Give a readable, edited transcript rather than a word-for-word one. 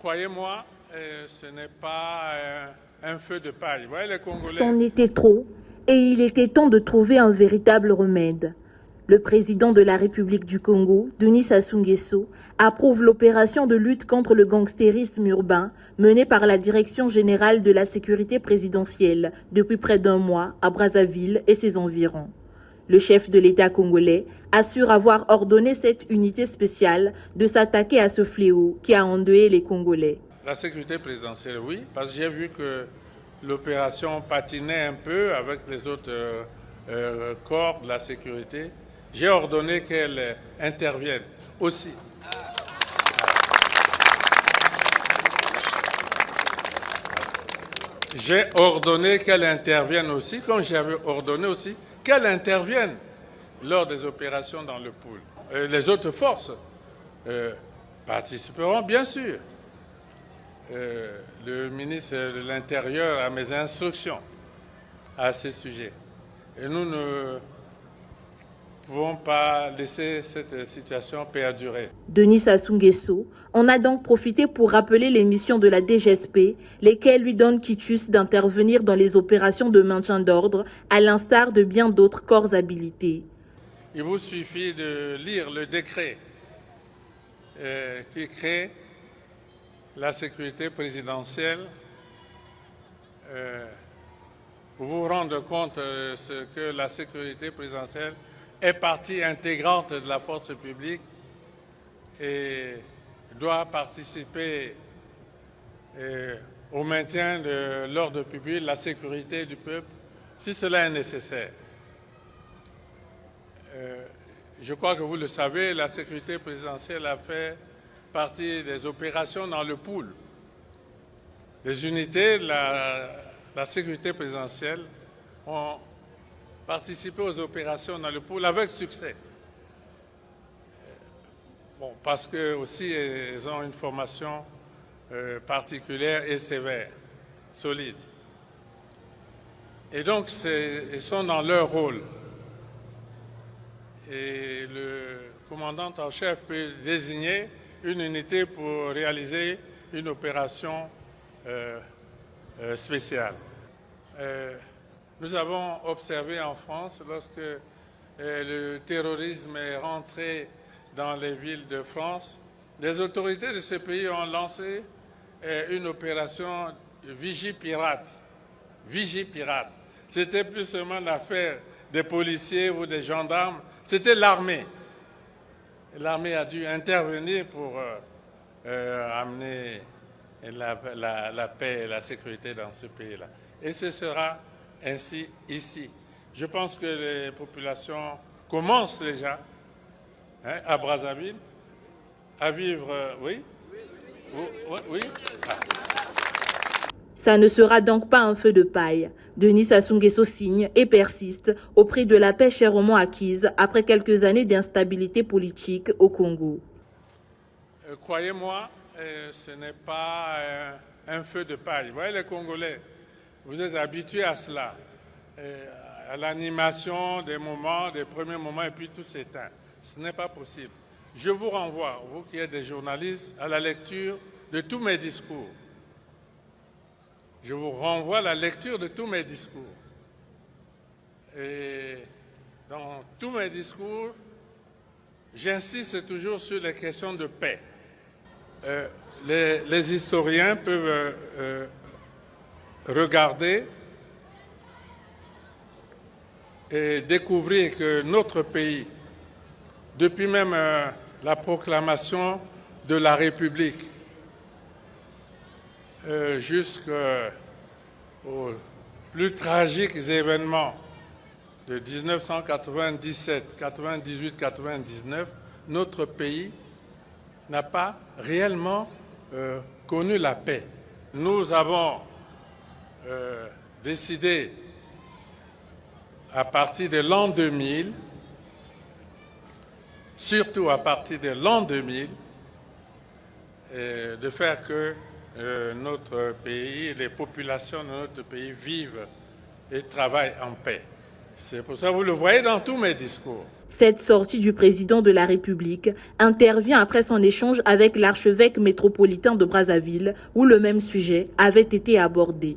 Croyez-moi, ce n'est pas un feu de paille. Vous voyez, les Congolais... C'en était trop et il était temps de trouver un véritable remède. Le président de la République du Congo, Denis Sassou Nguesso, approuve l'opération de lutte contre le gangstérisme urbain menée par la Direction générale de la sécurité présidentielle depuis près d'un mois à Brazzaville et ses environs. Le chef de l'État congolais assure avoir ordonné cette unité spéciale de s'attaquer à ce fléau qui a endeuillé les Congolais. La sécurité présidentielle, oui, parce que j'ai vu que l'opération patinait un peu avec les autres corps de la sécurité. J'ai ordonné qu'elle intervienne aussi. J'ai ordonné qu'elle intervienne aussi, comme j'avais ordonné aussi qu'elle intervienne lors des opérations dans le pool. Les autres forces participeront, bien sûr. Le ministre de l'Intérieur a mes instructions à ce sujet. Et nous ne pouvons pas laisser cette situation perdurer. Denis Sassou Nguesso en a donc profité pour rappeler les missions de la DGSP, lesquelles lui donnent quitus d'intervenir dans les opérations de maintien d'ordre, à l'instar de bien d'autres corps habilités. Il vous suffit de lire le décret qui crée la sécurité présidentielle. Vous vous rendez compte que la sécurité présidentielle est partie intégrante de la force publique et doit participer au maintien de l'ordre public, la sécurité du peuple, si cela est nécessaire. Je crois que vous le savez, la sécurité présidentielle a fait partie des opérations dans le pool. Les unités de la sécurité présidentielle ont participé aux opérations dans le pool avec succès. Bon, parce que aussi ils ont une formation particulière et sévère, solide. Et donc ils sont dans leur rôle. Et le commandant en chef peut désigner une unité pour réaliser une opération spéciale. Nous avons observé en France, lorsque le terrorisme est rentré dans les villes de France, les autorités de ce pays ont lancé une opération Vigipirate. Vigipirate. C'était plus seulement l'affaire des policiers ou des gendarmes, c'était l'armée. L'armée a dû intervenir pour amener la paix et la sécurité dans ce pays-là. Et ce sera ainsi ici. Je pense que les populations commencent déjà à Brazzaville à vivre... Oui. Ça ne sera donc pas un feu de paille. Denis Sassou Nguesso signe et persiste au prix de la paix chèrement acquise après quelques années d'instabilité politique au Congo. Croyez-moi, ce n'est pas un feu de paille. Vous voyez, les Congolais, vous êtes habitués à cela, à l'animation des moments, des premiers moments, et puis tout s'éteint. Ce n'est pas possible. Je vous renvoie, vous qui êtes des journalistes, à la lecture de tous mes discours. Je vous renvoie à la lecture de tous mes discours. Et dans tous mes discours, j'insiste toujours sur les questions de paix. Les historiens peuvent regarder et découvrir que notre pays, depuis même la proclamation de la République, jusqu'aux plus tragiques événements de 1997, 98, 99, notre pays n'a pas réellement connu la paix. Nous avons décidé, à partir de l'an 2000, surtout à partir de l'an 2000, de faire que notre pays, les populations de notre pays vivent et travaillent en paix. C'est pour ça que vous le voyez dans tous mes discours. Cette sortie du président de la République intervient après son échange avec l'archevêque métropolitain de Brazzaville où le même sujet avait été abordé.